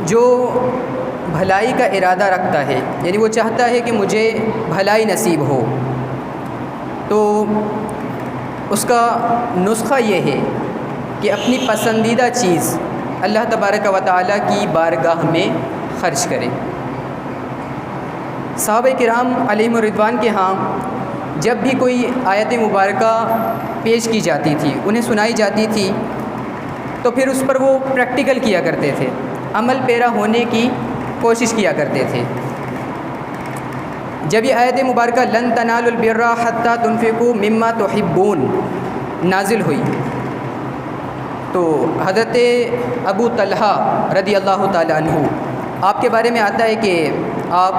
جو بھلائی کا ارادہ رکھتا ہے، یعنی وہ چاہتا ہے کہ مجھے بھلائی نصیب ہو، تو اس کا نسخہ یہ ہے کہ اپنی پسندیدہ چیز اللہ تبارک و تعالیٰ کی بارگاہ میں خرچ کرے۔ صحابہ کرام علیہم الرضوان کے ہاں جب بھی کوئی آیت مبارکہ پیش کی جاتی تھی، انہیں سنائی جاتی تھی، تو پھر اس پر وہ پریکٹیکل کیا کرتے تھے، عمل پیرا ہونے کی کوشش کیا کرتے تھے۔ جب یہ آیت مبارکہ لن تنالوا البر حتی تنفقوا مما تحبون نازل ہوئی، تو حضرت ابو طلحہ رضی اللہ تعالی عنہ، آپ کے بارے میں آتا ہے کہ آپ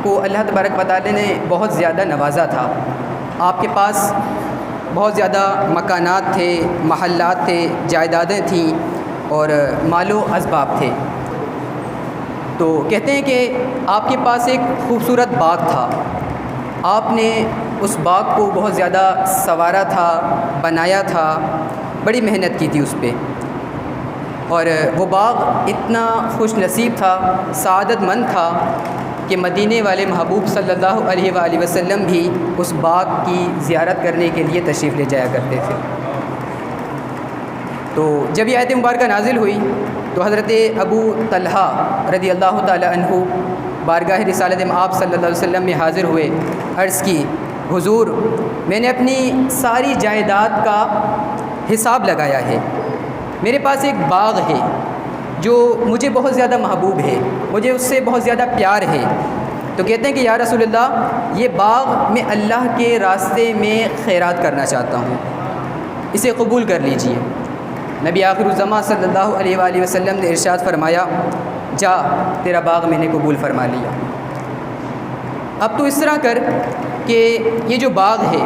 کو اللہ تبارک و تعالی نے بہت زیادہ نوازا تھا، آپ کے پاس بہت زیادہ مکانات تھے، محلات تھے، جائیدادیں تھیں اور مال و اسباب تھے۔ تو کہتے ہیں کہ آپ کے پاس ایک خوبصورت باغ تھا، آپ نے اس باغ کو بہت زیادہ سنوارا تھا، بنایا تھا، بڑی محنت کی تھی اس پہ، اور وہ باغ اتنا خوش نصیب تھا، سعادت مند تھا کہ مدینے والے محبوب صلی اللہ علیہ وآلہ وسلم بھی اس باغ کی زیارت کرنے کے لیے تشریف لے جایا کرتے تھے۔ تو جب یہ آیت مبارکہ نازل ہوئی تو حضرت ابو طلحہ رضی اللہ تعالی عنہ بارگاہ رسالت آپ صلی اللہ علیہ وسلم میں حاضر ہوئے، عرض کی حضور میں نے اپنی ساری جائیداد کا حساب لگایا ہے، میرے پاس ایک باغ ہے جو مجھے بہت زیادہ محبوب ہے، مجھے اس سے بہت زیادہ پیار ہے۔ تو کہتے ہیں کہ یا رسول اللہ یہ باغ میں اللہ کے راستے میں خیرات کرنا چاہتا ہوں، اسے قبول کر لیجئے۔ نبی آخر الزماں صلی اللہ علیہ وآلہ وسلم نے ارشاد فرمایا جا تیرا باغ میں نے قبول فرما لیا۔ اب تو اس طرح کر کہ یہ جو باغ ہے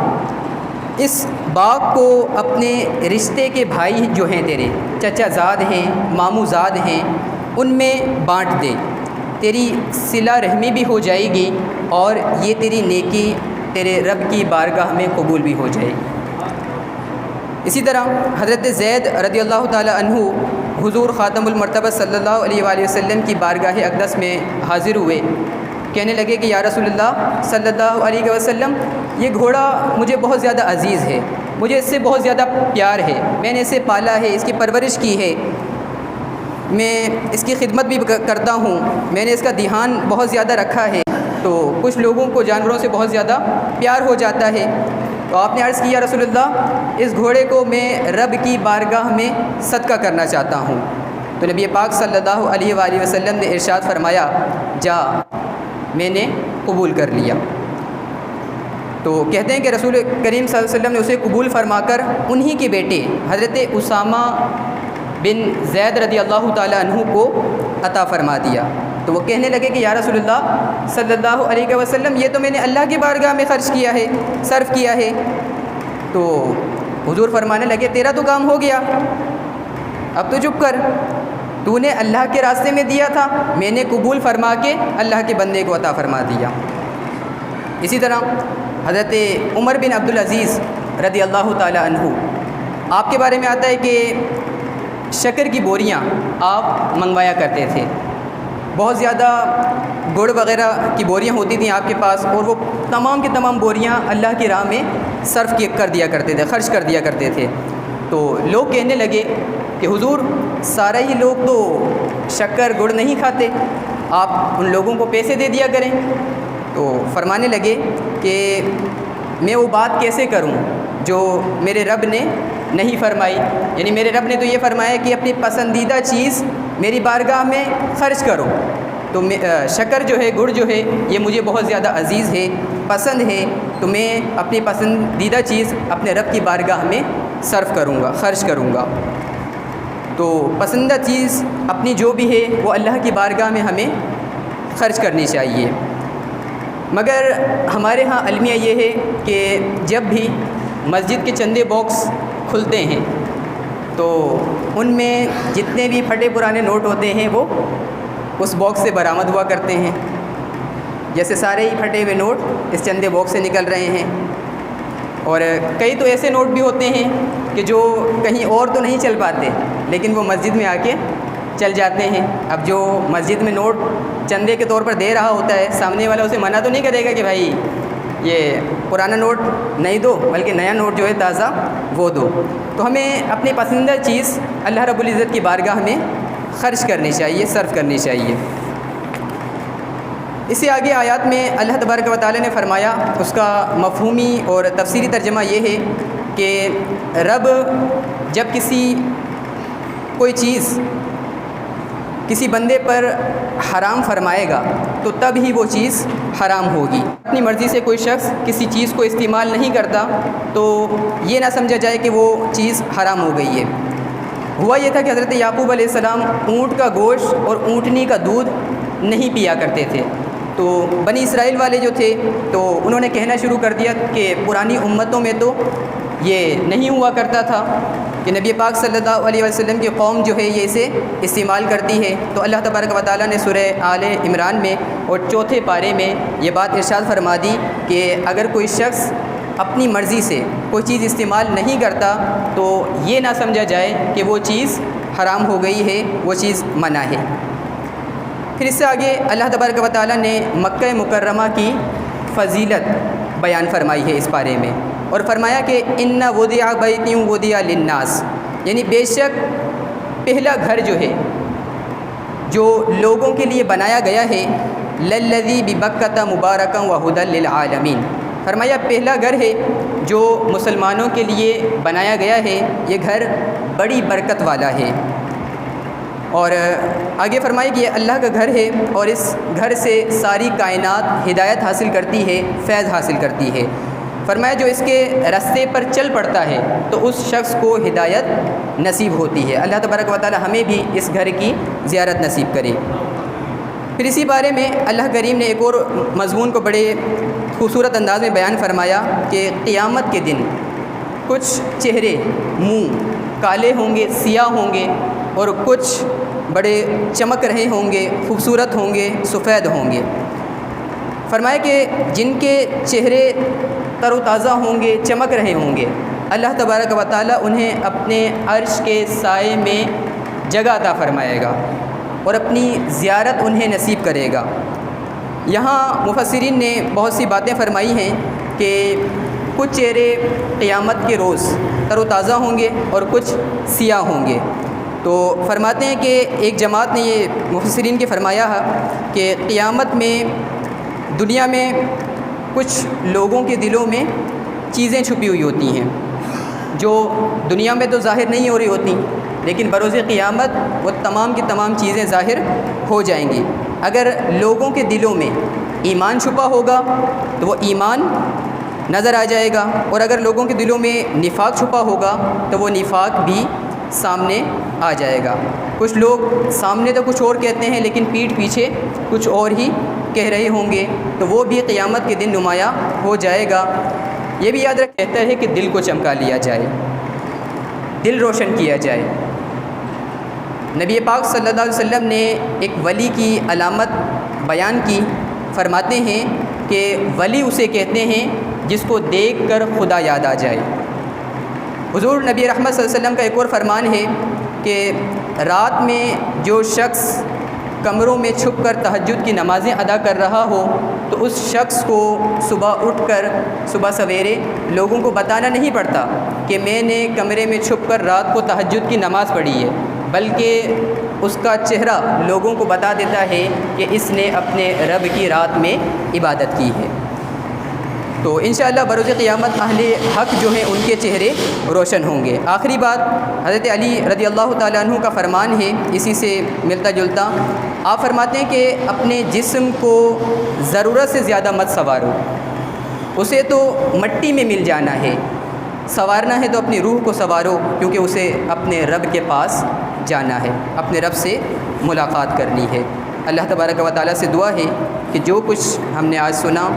اس باغ کو اپنے رشتے کے بھائی جو ہیں تیرے، چچا زاد ہیں، ماموں زاد ہیں، ان میں بانٹ دے، تیری صلہ رحمی بھی ہو جائے گی اور یہ تیری نیکی تیرے رب کی بارگاہ میں قبول بھی ہو جائے گی۔ اسی طرح حضرت زید رضی اللہ تعالی عنہ حضور خاتم المرتبہ صلی اللہ علیہ وآلہ وسلم کی بارگاہ اقدس میں حاضر ہوئے، کہنے لگے کہ یا رسول اللہ صلی اللہ علیہ وسلم یہ گھوڑا مجھے بہت زیادہ عزیز ہے، مجھے اس سے بہت زیادہ پیار ہے، میں نے اسے پالا ہے، اس کی پرورش کی ہے، میں اس کی خدمت بھی کرتا ہوں، میں نے اس کا دھیان بہت زیادہ رکھا ہے۔ تو کچھ لوگوں کو جانوروں سے بہت زیادہ پیار ہو جاتا ہے، تو آپ نے عرض کیا رسول اللہ اس گھوڑے کو میں رب کی بارگاہ میں صدقہ کرنا چاہتا ہوں۔ تو نبی پاک صلی اللہ علیہ وآلہ وسلم نے ارشاد فرمایا جا میں نے قبول کر لیا۔ تو کہتے ہیں کہ رسول کریم صلی اللہ علیہ وسلم نے اسے قبول فرما کر انہی کے بیٹے حضرت اسامہ بن زید رضی اللہ تعالی عنہ کو عطا فرما دیا۔ تو وہ کہنے لگے کہ یا رسول اللہ صلی اللہ علیہ وسلم یہ تو میں نے اللہ کی بارگاہ میں خرچ کیا ہے، صرف کیا ہے۔ تو حضور فرمانے لگے تیرا تو کام ہو گیا، اب تو چپ کر، تو نے اللہ کے راستے میں دیا تھا، میں نے قبول فرما کے اللہ کے بندے کو عطا فرما دیا۔ اسی طرح حضرت عمر بن عبدالعزیز رضی اللہ تعالی عنہ، آپ کے بارے میں آتا ہے کہ شکر کی بوریاں آپ منگوایا کرتے تھے، بہت زیادہ گڑ وغیرہ کی بوریاں ہوتی تھیں آپ کے پاس، اور وہ تمام کی تمام بوریاں اللہ کی راہ میں صرف کر دیا کرتے تھے، خرچ کر دیا کرتے تھے۔ تو لوگ کہنے لگے کہ حضور سارا ہی لوگ تو شکر گڑ نہیں کھاتے، آپ ان لوگوں کو پیسے دے دیا کریں۔ تو فرمانے لگے کہ میں وہ بات کیسے کروں جو میرے رب نے نہیں فرمائی، یعنی میرے رب نے تو یہ فرمایا کہ اپنی پسندیدہ چیز میری بارگاہ میں خرچ کرو، تو شکر جو ہے، گڑ جو ہے، یہ مجھے بہت زیادہ عزیز ہے، پسند ہے، تو میں اپنی پسندیدہ چیز اپنے رب کی بارگاہ میں صرف کروں گا، خرچ کروں گا۔ تو پسندیدہ چیز اپنی جو بھی ہے وہ اللہ کی بارگاہ میں ہمیں خرچ کرنی چاہیے۔ مگر ہمارے ہاں المیہ یہ ہے کہ جب بھی مسجد کے چندے باکس کھلتے ہیں تو ان میں جتنے بھی پھٹے پرانے نوٹ ہوتے ہیں وہ اس باکس سے برآمد ہوا کرتے ہیں، جیسے سارے ہی پھٹے ہوئے نوٹ اس چندے باکس سے نکل رہے ہیں۔ اور کئی تو ایسے نوٹ بھی ہوتے ہیں کہ جو کہیں اور تو نہیں چل پاتے لیکن وہ مسجد میں آ کے چل جاتے ہیں. اب جو مسجد میں نوٹ چندے کے طور پر دے رہا ہوتا ہے، سامنے والا اسے منع تو نہیں کرے گا کہ بھائی یہ پرانا نوٹ نہیں دو، بلکہ نیا نوٹ جو ہے تازہ وہ دو. تو ہمیں اپنی پسندیدہ چیز اللہ رب العزت کی بارگاہ میں خرچ کرنی چاہیے، صرف کرنی چاہیے. اس سے آگے آیات میں اللہ تبارک و تعالیٰ نے فرمایا، اس کا مفہومی اور تفسیری ترجمہ یہ ہے کہ رب جب کوئی چیز کسی بندے پر حرام فرمائے گا تو تب ہی وہ چیز حرام ہوگی. اپنی مرضی سے کوئی شخص کسی چیز کو استعمال نہیں کرتا تو یہ نہ سمجھا جائے کہ وہ چیز حرام ہو گئی ہے. ہوا یہ تھا کہ حضرت یعقوب علیہ السلام اونٹ کا گوشت اور اونٹنی کا دودھ نہیں پیا کرتے تھے. تو بنی اسرائیل والے جو تھے تو انہوں نے کہنا شروع کر دیا کہ پرانی امتوں میں تو یہ نہیں ہوا کرتا تھا کہ نبی پاک صلی اللہ علیہ وسلم کی قوم جو ہے یہ اسے استعمال کرتی ہے. تو اللہ تبارک و تعالیٰ نے سورہ آل عمران میں اور 4 پارے میں یہ بات ارشاد فرما دی کہ اگر کوئی شخص اپنی مرضی سے کوئی چیز استعمال نہیں کرتا تو یہ نہ سمجھا جائے کہ وہ چیز حرام ہو گئی ہے، وہ چیز منع ہے. پھر اس سے آگے اللہ تبارک و تعالیٰ نے مکہ مکرمہ کی فضیلت بیان فرمائی ہے اس بارے میں، اور فرمایا کہ ان وضع بیت وضع للناس، یعنی بے شک پہلا گھر جو ہے جو لوگوں کے لیے بنایا گیا ہے، للذی ببکۃ مبارکا وہدی للعالمین، فرمایا پہلا گھر ہے جو مسلمانوں کے لیے بنایا گیا ہے، یہ گھر بڑی برکت والا ہے. اور آگے فرمایا کہ یہ اللہ کا گھر ہے اور اس گھر سے ساری کائنات ہدایت حاصل کرتی ہے، فیض حاصل کرتی ہے. فرمایا جو اس کے راستے پر چل پڑتا ہے تو اس شخص کو ہدایت نصیب ہوتی ہے. اللہ تبارک و تعالی ہمیں بھی اس گھر کی زیارت نصیب کرے. پھر اسی بارے میں اللہ کریم نے ایک اور مضمون کو بڑے خوبصورت انداز میں بیان فرمایا کہ قیامت کے دن کچھ چہرے منہ کالے ہوں گے، سیاہ ہوں گے، اور کچھ بڑے چمک رہے ہوں گے، خوبصورت ہوں گے، سفید ہوں گے. فرمایا کہ جن کے چہرے تر و تازہ ہوں گے، چمک رہے ہوں گے، اللہ تبارک و تعالیٰ انہیں اپنے عرش کے سائے میں جگہ عطا فرمائے گا اور اپنی زیارت انہیں نصیب کرے گا. یہاں مفسرین نے بہت سی باتیں فرمائی ہیں کہ کچھ چہرے قیامت کے روز تر و تازہ ہوں گے اور کچھ سیاہ ہوں گے. تو فرماتے ہیں کہ ایک جماعت نے یہ مفسرین کے فرمایا ہے کہ قیامت میں دنیا میں کچھ لوگوں کے دلوں میں چیزیں چھپی ہوئی ہوتی ہیں جو دنیا میں تو ظاہر نہیں ہو رہی ہوتی، لیکن بروز قیامت وہ تمام کی تمام چیزیں ظاہر ہو جائیں گی. اگر لوگوں کے دلوں میں ایمان چھپا ہوگا تو وہ ایمان نظر آ جائے گا، اور اگر لوگوں کے دلوں میں نفاق چھپا ہوگا تو وہ نفاق بھی سامنے آ جائے گا. کچھ لوگ سامنے تو کچھ اور کہتے ہیں لیکن پیٹھ پیچھے کچھ اور ہی کہہ رہے ہوں گے، تو وہ بھی قیامت کے دن نمایاں ہو جائے گا. یہ بھی یاد رکھ کہتا ہے کہ دل کو چمکا لیا جائے، دل روشن کیا جائے. نبی پاک صلی اللہ علیہ وسلم نے ایک ولی کی علامت بیان کی. فرماتے ہیں کہ ولی اسے کہتے ہیں جس کو دیکھ کر خدا یاد آ جائے. حضور نبی رحمت صلی اللہ علیہ وسلم کا ایک اور فرمان ہے کہ رات میں جو شخص کمروں میں چھپ کر تہجد کی نمازیں ادا کر رہا ہو تو اس شخص کو صبح اٹھ کر صبح سویرے لوگوں کو بتانا نہیں پڑتا کہ میں نے کمرے میں چھپ کر رات کو تہجد کی نماز پڑھی ہے، بلکہ اس کا چہرہ لوگوں کو بتا دیتا ہے کہ اس نے اپنے رب کی رات میں عبادت کی ہے. تو انشاءاللہ بروز قیامت اہل حق جو ہیں ان کے چہرے روشن ہوں گے. آخری بات حضرت علی رضی اللہ تعالیٰ عنہ کا فرمان ہے، اسی سے ملتا جلتا. آپ فرماتے ہیں کہ اپنے جسم کو ضرورت سے زیادہ مت سنوارو، اسے تو مٹی میں مل جانا ہے. سنوارنا ہے تو اپنی روح کو سنوارو، کیونکہ اسے اپنے رب کے پاس جانا ہے، اپنے رب سے ملاقات کرنی ہے. اللہ تبارک و تعالیٰ سے دعا ہے کہ جو کچھ ہم نے آج سنا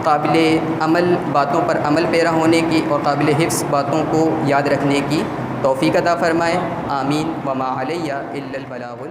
قابل عمل باتوں پر عمل پیرا ہونے کی اور قابل حفظ باتوں کو یاد رکھنے کی توفیق عطا فرمائے. آمین. وما علیہ الا البلاغ